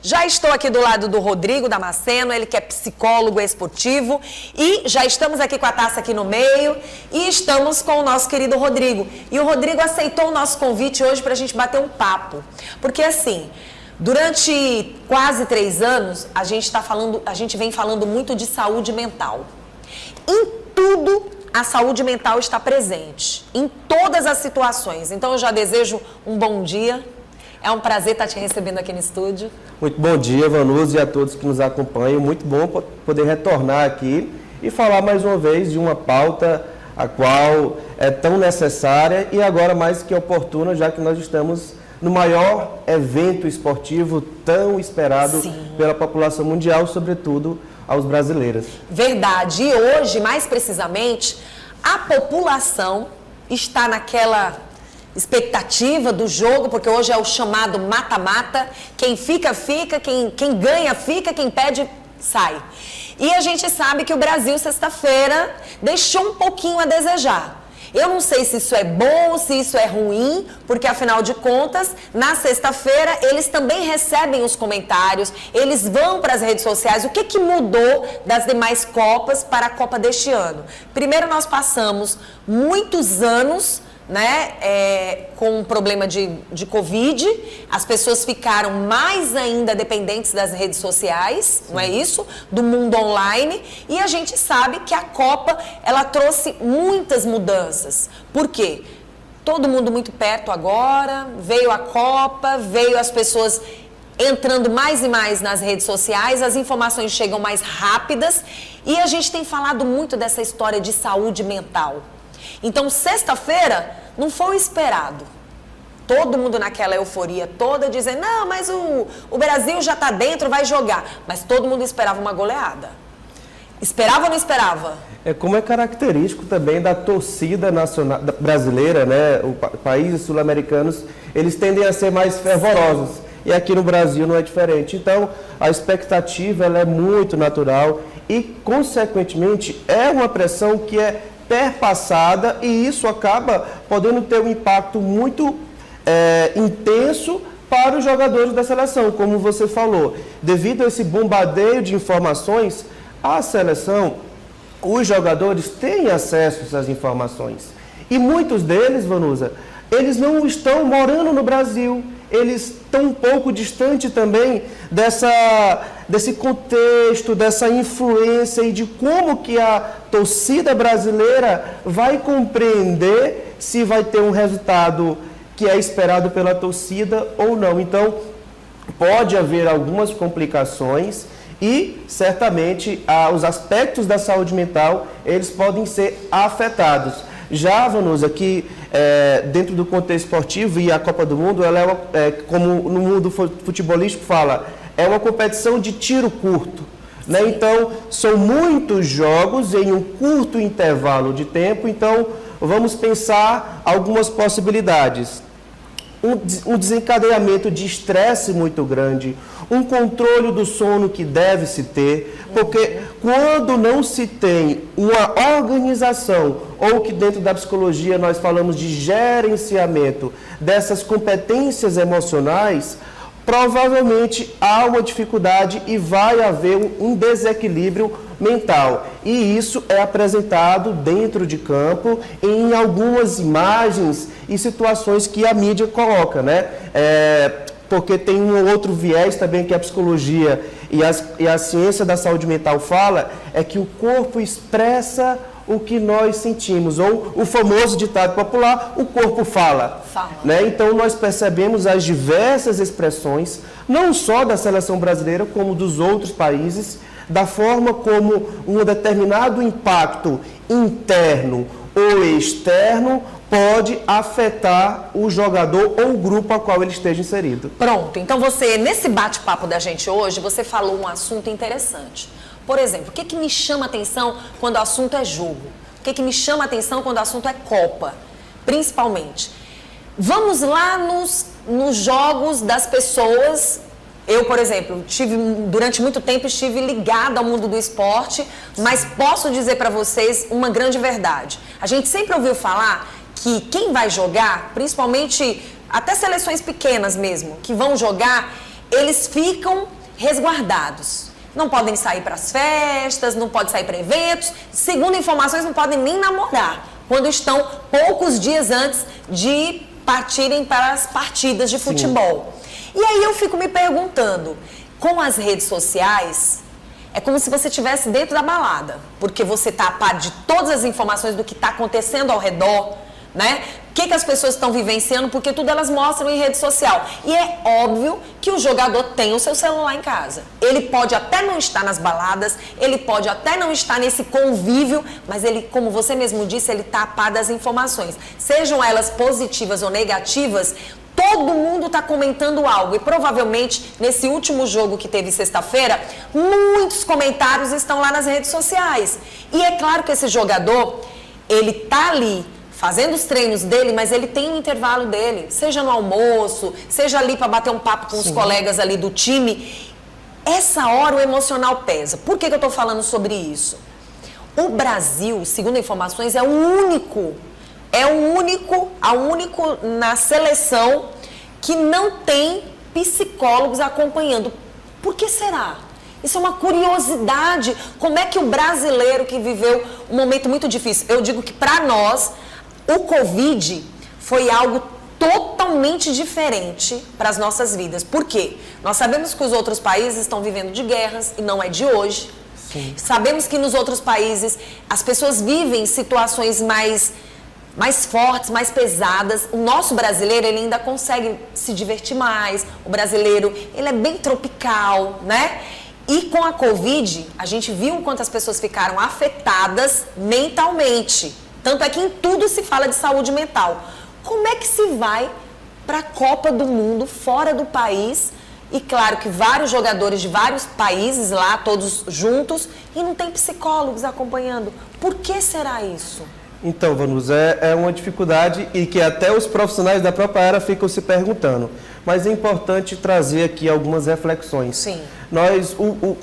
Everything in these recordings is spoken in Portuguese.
Já estou aqui do lado do Rodrigo Damasceno, ele que é psicólogo esportivo, e já estamos aqui com a taça aqui no meio, e estamos com o nosso querido Rodrigo. E o Rodrigo aceitou o nosso convite hoje para a gente bater um papo, porque assim, durante quase 3 anos, a gente vem falando muito de saúde mental. Em tudo, a saúde mental está presente, em todas as situações. Então eu já desejo um bom dia. É um prazer estar te recebendo aqui no estúdio. Muito bom dia, Vanusa, e a todos que nos acompanham. Muito bom poder retornar aqui e falar mais uma vez de uma pauta a qual é tão necessária e agora mais que oportuna, já que nós estamos no maior evento esportivo tão esperado pela população mundial, sobretudo aos brasileiros. Verdade. E hoje, mais precisamente, a população está naquela expectativa do jogo, porque hoje é o chamado mata-mata. Quem fica, fica, quem ganha, fica, quem perde, sai. E a gente sabe que o Brasil, sexta-feira, deixou um pouquinho a desejar. Eu não sei se isso é bom, se isso é ruim, porque afinal de contas, na sexta-feira, eles também recebem os comentários, eles vão para as redes sociais. O que mudou das demais Copas para a Copa deste ano? Primeiro, nós passamos muitos anos com um problema de Covid, as pessoas ficaram mais ainda dependentes das redes sociais, não é isso? Do mundo online, e a gente sabe que a Copa, ela trouxe muitas mudanças. Por quê? Todo mundo muito perto agora, veio a Copa, veio as pessoas entrando mais e mais nas redes sociais, as informações chegam mais rápidas, e a gente tem falado muito dessa história de saúde mental. Então, sexta-feira não foi o esperado. Todo mundo naquela euforia toda, dizendo, não, mas o Brasil já está dentro, vai jogar. Mas todo mundo esperava uma goleada. Esperava ou não esperava? Como é característico também da torcida nacional brasileira, né? Os países sul-americanos, eles tendem a ser mais fervorosos. E aqui no Brasil não é diferente. Então, a expectativa ela é muito natural e, consequentemente, é uma pressão que é perpassada, e isso acaba podendo ter um impacto muito intenso para os jogadores da seleção, como você falou. Devido a esse bombardeio de informações, a seleção, os jogadores têm acesso às informações. E muitos deles, Vanusa, eles não estão morando no Brasil, eles estão um pouco distante também desse contexto, dessa influência e de como que a torcida brasileira vai compreender se vai ter um resultado que é esperado pela torcida ou não. Então, pode haver algumas complicações e, certamente, os aspectos da saúde mental, eles podem ser afetados. Já, Vanusa, que dentro do contexto esportivo e a Copa do Mundo, ela como no mundo futebolístico fala, é uma competição de tiro curto, né? Então, são muitos jogos em um curto intervalo de tempo, então vamos pensar algumas possibilidades. Um desencadeamento de estresse muito grande, um controle do sono que deve se ter, porque quando não se tem uma organização, ou que dentro da psicologia nós falamos de gerenciamento dessas competências emocionais, provavelmente há uma dificuldade e vai haver um desequilíbrio mental. E isso é apresentado dentro de campo em algumas imagens e situações que a mídia coloca, né? Porque tem um outro viés também que a psicologia e a ciência da saúde mental fala, é que o corpo expressa o que nós sentimos, ou o famoso ditado popular, o corpo fala. Né? Então, nós percebemos as diversas expressões, não só da seleção brasileira, como dos outros países, da forma como um determinado impacto interno ou externo pode afetar o jogador ou o grupo ao qual ele esteja inserido. Pronto, então você, nesse bate-papo da gente hoje, você falou um assunto interessante. Por exemplo, o que me chama a atenção quando o assunto é jogo? O que me chama a atenção quando o assunto é Copa? Principalmente. Vamos lá nos jogos das pessoas. Eu, por exemplo, durante muito tempo estive ligada ao mundo do esporte, mas posso dizer para vocês uma grande verdade. A gente sempre ouviu falar que quem vai jogar, principalmente até seleções pequenas mesmo, que vão jogar, eles ficam resguardados. Não podem sair para as festas, não podem sair para eventos. Segundo informações, não podem nem namorar quando estão poucos dias antes de partirem para as partidas de futebol. E aí eu fico me perguntando, com as redes sociais, é como se você estivesse dentro da balada, porque você está a par de todas as informações do que está acontecendo ao redor, né? O que as pessoas estão vivenciando, porque tudo elas mostram em rede social. E é óbvio que o jogador tem o seu celular em casa. Ele pode até não estar nas baladas, ele pode até não estar nesse convívio, mas ele, como você mesmo disse, ele está a par das informações. Sejam elas positivas ou negativas, todo mundo está comentando algo. E provavelmente, nesse último jogo que teve sexta-feira, muitos comentários estão lá nas redes sociais. E é claro que esse jogador, ele está ali fazendo os treinos dele, mas ele tem um intervalo dele, seja no almoço, seja ali para bater um papo com os colegas ali do time. Essa hora o emocional pesa. Por que eu estou falando sobre isso? O Brasil, segundo informações, é o único na seleção que não tem psicólogos acompanhando. Por que será? Isso é uma curiosidade. Como é que o brasileiro que viveu um momento muito difícil, eu digo que para nós, o Covid foi algo totalmente diferente para as nossas vidas. Por quê? Nós sabemos que os outros países estão vivendo de guerras e não é de hoje. Sim. Sabemos que nos outros países as pessoas vivem situações mais fortes, mais pesadas. O nosso brasileiro, ele ainda consegue se divertir mais. O brasileiro, ele é bem tropical, né? E com a Covid, a gente viu o quanto as pessoas ficaram afetadas mentalmente. Tanto é que em tudo se fala de saúde mental. Como é que se vai para a Copa do Mundo, fora do país? E claro que vários jogadores de vários países lá, todos juntos, e não tem psicólogos acompanhando. Por que será isso? Então, Vanusa, é uma dificuldade e que até os profissionais da própria área ficam se perguntando. Mas é importante trazer aqui algumas reflexões. Sim.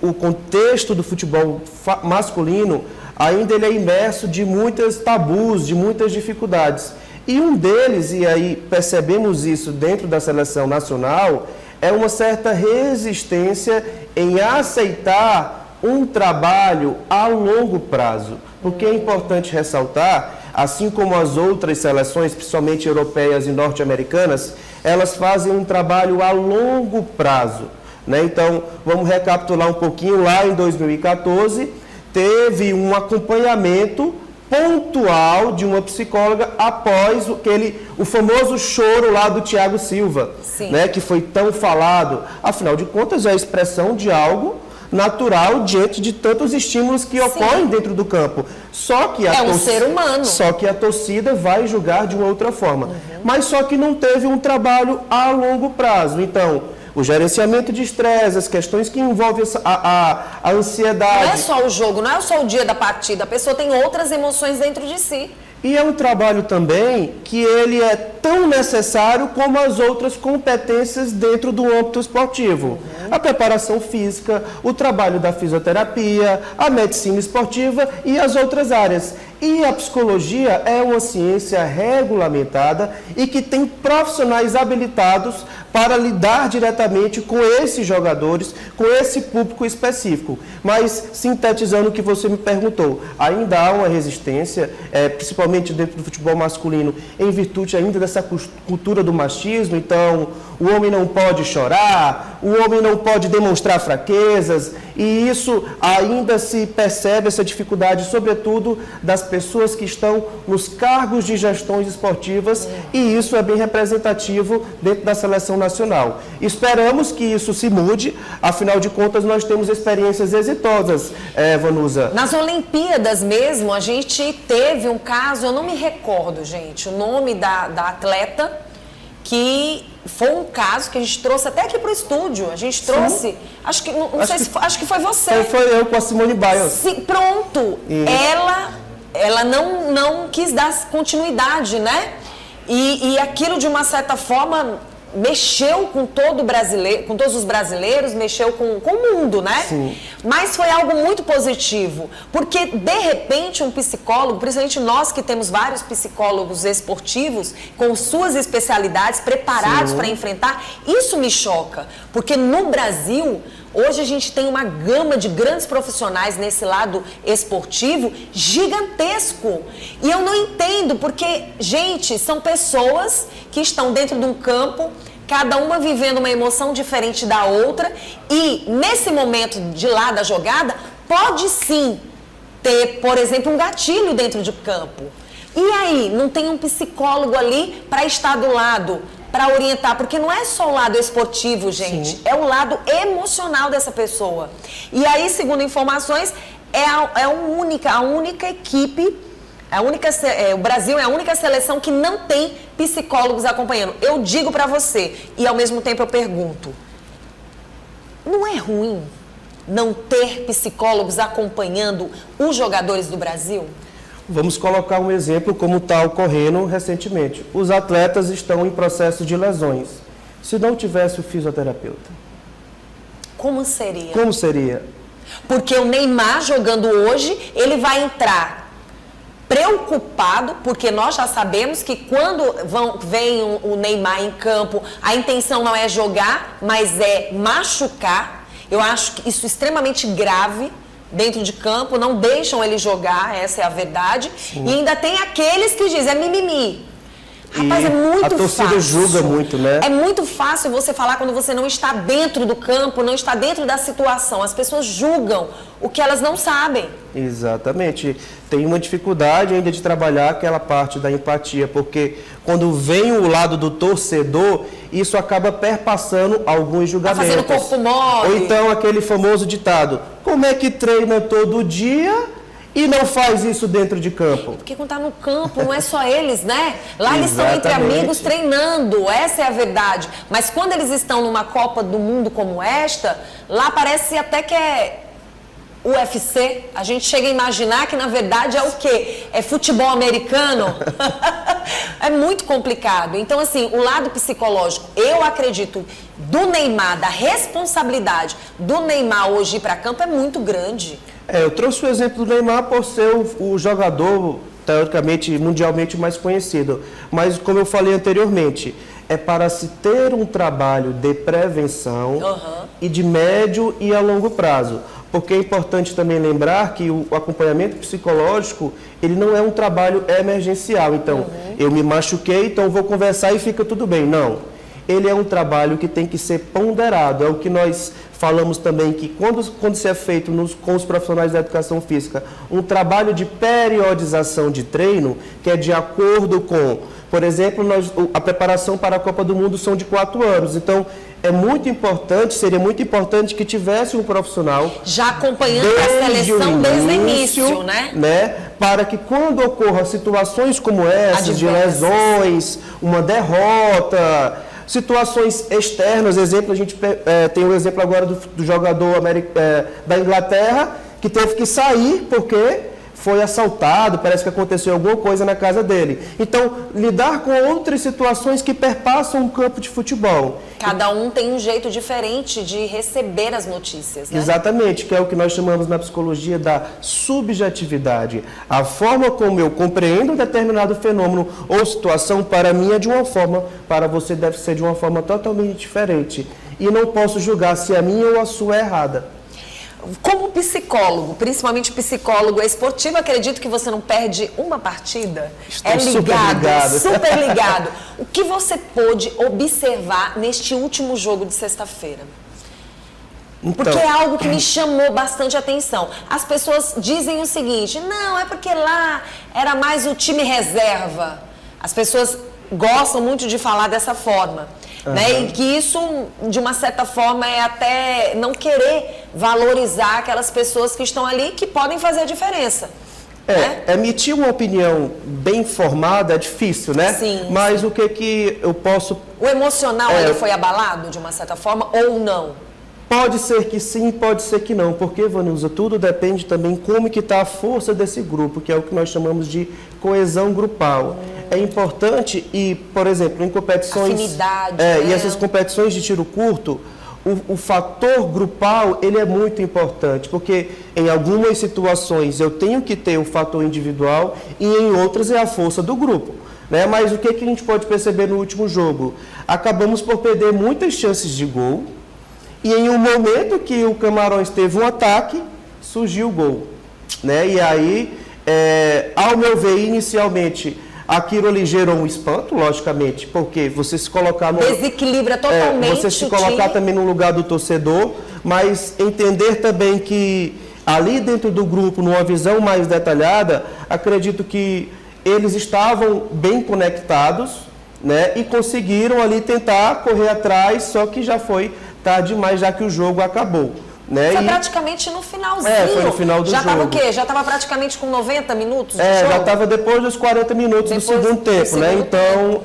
O contexto do futebol masculino ainda ele é imerso de muitos tabus, de muitas dificuldades. E um deles, e aí percebemos isso dentro da seleção nacional, é uma certa resistência em aceitar um trabalho a longo prazo. Porque é importante ressaltar, assim como as outras seleções, principalmente europeias e norte-americanas, elas fazem um trabalho a longo prazo, né? Então, vamos recapitular um pouquinho. Lá em 2014, teve um acompanhamento pontual de uma psicóloga após o famoso choro lá do Thiago Silva, né, que foi tão falado. Afinal de contas, é a expressão de algo natural diante de tantos estímulos que ocorrem dentro do campo. Só que um ser humano. Só que a torcida vai julgar de uma outra forma. Mas só que não teve um trabalho a longo prazo. Então, o gerenciamento de estresse, as questões que envolvem a ansiedade. Não é só o jogo, não é só o dia da partida. A pessoa tem outras emoções dentro de si. E é um trabalho também que ele é tão necessário como as outras competências dentro do âmbito esportivo. A preparação física, o trabalho da fisioterapia, a medicina esportiva e as outras áreas. E a psicologia é uma ciência regulamentada e que tem profissionais habilitados para lidar diretamente com esses jogadores, com esse público específico. Mas, sintetizando o que você me perguntou, ainda há uma resistência, principalmente dentro do futebol masculino, em virtude ainda dessa cultura do machismo. Então, o homem não pode chorar, o homem não pode demonstrar fraquezas, e isso ainda se percebe, essa dificuldade, sobretudo das pessoas que estão nos cargos de gestões esportivas, e isso é bem representativo dentro da seleção nacional. Esperamos que isso se mude, afinal de contas nós temos experiências exitosas, Vanusa. Nas Olimpíadas mesmo, a gente teve um caso, eu não me recordo, gente, o nome da atleta, que foi um caso que a gente trouxe até aqui para o estúdio. A gente trouxe, acho que foi você. Foi eu com a Simone Biles. Sim, pronto. Ela não quis dar continuidade, né? E aquilo, de uma certa forma, mexeu com todo brasileiro, com todos os brasileiros, mexeu com o mundo, né? Sim. Mas foi algo muito positivo, porque de repente um psicólogo, principalmente nós que temos vários psicólogos esportivos com suas especialidades preparados para enfrentar, isso me choca, porque no Brasil hoje a gente tem uma gama de grandes profissionais nesse lado esportivo gigantesco. E eu não entendo, porque, gente, são pessoas que estão dentro de um campo, cada uma vivendo uma emoção diferente da outra, e nesse momento de lá da jogada, pode sim ter, por exemplo, um gatilho dentro de campo. E aí, não tem um psicólogo ali para estar do lado, para orientar, porque não é só o lado esportivo, gente, sim, é o lado emocional dessa pessoa. E aí, segundo informações, a única equipe, o Brasil é a única seleção que não tem psicólogos acompanhando. Eu digo para você, e ao mesmo tempo eu pergunto, não é ruim não ter psicólogos acompanhando os jogadores do Brasil? Vamos colocar um exemplo como está ocorrendo recentemente. Os atletas estão em processo de lesões. Se não tivesse o fisioterapeuta, como seria? Como seria? Porque o Neymar jogando hoje, ele vai entrar preocupado, porque nós já sabemos que quando vem o Neymar em campo, a intenção não é jogar, mas é machucar. Eu acho que isso é extremamente grave. Dentro de campo, não deixam ele jogar, essa é a verdade. Sim. E ainda tem aqueles que dizem, é mimimi. Rapaz, é muito fácil. A torcida julga muito, né? É muito fácil você falar quando você não está dentro do campo, não está dentro da situação. As pessoas julgam o que elas não sabem. Exatamente. Tem uma dificuldade ainda de trabalhar aquela parte da empatia, porque quando vem o lado do torcedor, isso acaba perpassando alguns julgamentos. Tá fazendo corpo mole. Ou então aquele famoso ditado, como é que treina todo dia e não faz isso dentro de campo? Porque quando tá no campo, não é só eles, né? Lá eles estão entre amigos treinando, essa é a verdade. Mas quando eles estão numa Copa do Mundo como esta, lá parece até que é UFC. A gente chega a imaginar que na verdade é o quê? É futebol americano? É muito complicado. Então, assim, o lado psicológico, eu acredito, do Neymar, da responsabilidade do Neymar hoje ir para campo é muito grande. Eu trouxe o exemplo do Neymar por ser o jogador, teoricamente, mundialmente mais conhecido. Mas, como eu falei anteriormente, é para se ter um trabalho de prevenção e de médio e a longo prazo. Porque é importante também lembrar que o acompanhamento psicológico, ele não é um trabalho emergencial. Então, eu me machuquei, então vou conversar e fica tudo bem. Não. Ele é um trabalho que tem que ser ponderado. É o que nós falamos também, que quando se é feito com os profissionais da educação física, um trabalho de periodização de treino, que é de acordo com, por exemplo, a preparação para a Copa do Mundo são de 4 anos. Então, é muito importante, seria muito importante que tivesse um profissional já acompanhando a seleção desde o início, né? Para que quando ocorram situações como essas, de lesões, uma derrota, situações externas, exemplo, a gente tem o exemplo agora do jogador da Inglaterra, que teve que sair porque foi assaltado, parece que aconteceu alguma coisa na casa dele. Então, lidar com outras situações que perpassam o campo de futebol. Cada um tem um jeito diferente de receber as notícias, né? Exatamente, que é o que nós chamamos na psicologia da subjetividade. A forma como eu compreendo um determinado fenômeno ou situação, para mim é de uma forma, para você deve ser de uma forma totalmente diferente. E não posso julgar se a minha ou a sua é errada. Como psicólogo, principalmente psicólogo esportivo, acredito que você não perde uma partida. Estou ligado. Super ligado. O que você pôde observar neste último jogo de sexta-feira? Então, porque é algo que me chamou bastante atenção. As pessoas dizem o seguinte, não, é porque lá era mais o time reserva. As pessoas gostam muito de falar dessa forma. Né? E que isso, de uma certa forma, é até não querer valorizar aquelas pessoas que estão ali que podem fazer a diferença. Né? Emitir uma opinião bem formada é difícil, né? Sim. Mas o que eu posso... O emocional ele foi abalado, de uma certa forma, ou não? Pode ser que sim, pode ser que não. Porque, Vanusa, tudo depende também como que está a força desse grupo, que é o que nós chamamos de coesão grupal. é importante e, por exemplo, em competições... Afinidade, E né? essas competições de tiro curto, o fator grupal, ele é muito importante, porque em algumas situações eu tenho que ter o fator individual e em outras é a força do grupo. Né? Mas o que a gente pode perceber no último jogo? Acabamos por perder muitas chances de gol e em um momento que o Camarões teve um ataque, surgiu o gol. Né? E aí, ao meu ver, inicialmente, aquilo ali gerou um espanto, logicamente, porque você se colocar no... Desequilibra totalmente você se o colocar time. também no lugar do torcedor, mas entender também que ali dentro do grupo, numa visão mais detalhada, acredito que eles estavam bem conectados, né, e conseguiram ali tentar correr atrás, só que já foi tarde demais, já que o jogo acabou. Né? Foi praticamente no finalzinho. Foi no final do já jogo. Já estava o quê? Já estava praticamente com 90 minutos de jogo? Já estava depois dos 40 minutos do segundo tempo, né? Então,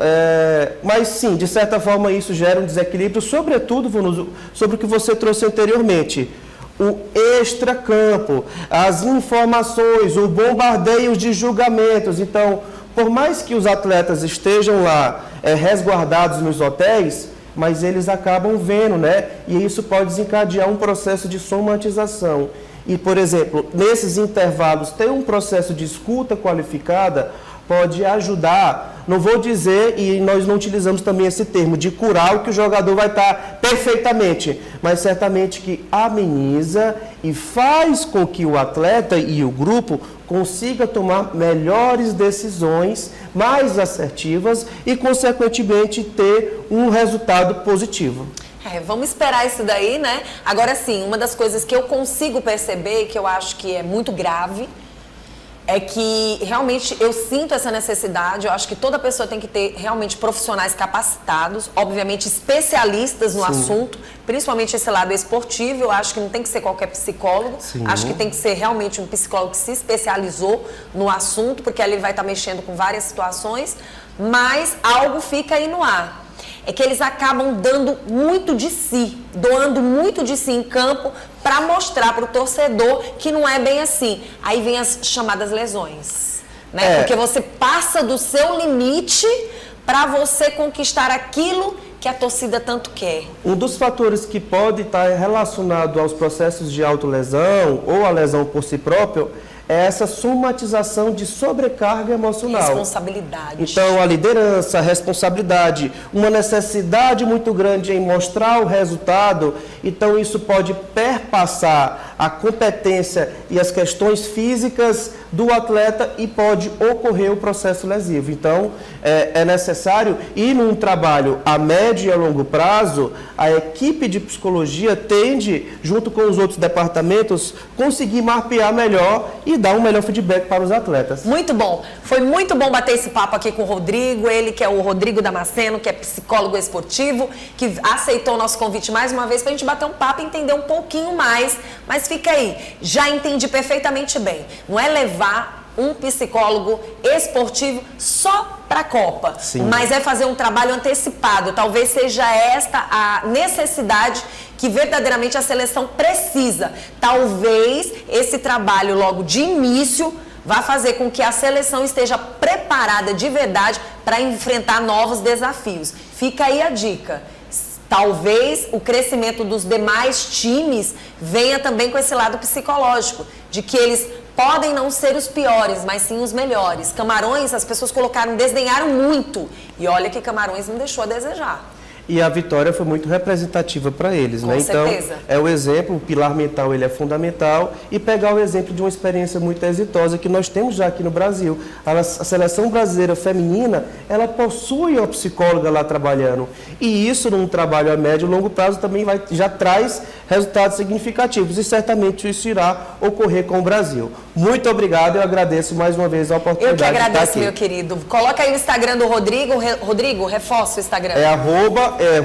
mas sim, de certa forma isso gera um desequilíbrio, sobretudo, Vanuso, sobre o que você trouxe anteriormente. O extracampo, as informações, o bombardeio de julgamentos. Então, por mais que os atletas estejam lá resguardados nos hotéis, mas eles acabam vendo, né? E isso pode desencadear um processo de somatização. E, por exemplo, nesses intervalos, ter um processo de escuta qualificada pode ajudar, não vou dizer, e nós não utilizamos também esse termo, de curar o que o jogador vai estar perfeitamente, mas certamente que ameniza e faz com que o atleta e o grupo consiga tomar melhores decisões, mais assertivas e, consequentemente, ter um resultado positivo. Vamos esperar isso daí, né? Agora sim, uma das coisas que eu consigo perceber, que eu acho que é muito grave, é que realmente eu sinto essa necessidade. Eu acho que toda pessoa tem que ter realmente profissionais capacitados, obviamente especialistas no assunto, principalmente esse lado esportivo. Eu acho que não tem que ser qualquer psicólogo. Sim. Acho que tem que ser realmente um psicólogo que se especializou no assunto, porque ali ele vai estar mexendo com várias situações, mas algo fica aí no ar. É que eles acabam dando muito de si, doando muito de si em campo para mostrar para o torcedor que não é bem assim. Aí vem as chamadas lesões, né? Porque você passa do seu limite para você conquistar aquilo que a torcida tanto quer. Um dos fatores que pode estar relacionado aos processos de autolesão ou a lesão por si próprio é essa somatização de sobrecarga emocional. Responsabilidade. Então, a liderança, a responsabilidade, uma necessidade muito grande em mostrar o resultado. Então, isso pode perpassar a competência e as questões físicas do atleta e pode ocorrer o processo lesivo. Então, é necessário ir num trabalho a médio e a longo prazo. A equipe de psicologia tende, junto com os outros departamentos, conseguir mapear melhor e dar um melhor feedback para os atletas. Muito bom. Foi muito bom bater esse papo aqui com o Rodrigo, ele que é o Rodrigo Damasceno, que é psicólogo esportivo, que aceitou o nosso convite mais uma vez para a gente bater um papo e entender um pouquinho mais. Mas fica aí, já entendi perfeitamente bem. Não é levar um psicólogo esportivo só para a Copa, mas é fazer um trabalho antecipado. Talvez seja esta a necessidade que verdadeiramente a seleção precisa. Talvez esse trabalho logo de início vá fazer com que a seleção esteja preparada de verdade para enfrentar novos desafios. Fica aí a dica. Talvez o crescimento dos demais times venha também com esse lado psicológico, de que eles podem não ser os piores, mas sim os melhores. Camarões, as pessoas desdenharam muito. E olha que Camarões não deixou a desejar. E a vitória foi muito representativa para eles, né? Então, é o exemplo, o pilar mental ele é fundamental, e pegar o exemplo de uma experiência muito exitosa que nós temos já aqui no Brasil. A seleção brasileira feminina, ela possui uma psicóloga lá trabalhando, e isso num trabalho a médio e longo prazo também já traz resultados significativos, e certamente isso irá ocorrer com o Brasil. Muito obrigado, eu agradeço mais uma vez a oportunidade de estar aqui. Eu que agradeço, meu querido. Coloca aí o Instagram do Rodrigo. Rodrigo, reforça o Instagram.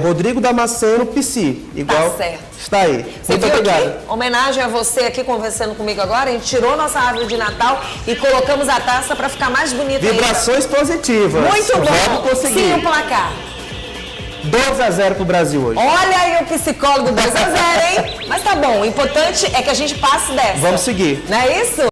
Rodrigo Damasceno PC. Igual. Tá certo. Está aí. Você muito obrigado. Aqui, homenagem a você aqui conversando comigo agora. A gente tirou nossa árvore de Natal e colocamos a taça para ficar mais bonita. Vibrações positivas. Muito bom. Vamos conseguir. Sim, o placar. 2-0 pro Brasil hoje. Olha aí o psicólogo 2-0, hein? Mas tá bom, o importante é que a gente passe dessa. Vamos seguir. Não é isso?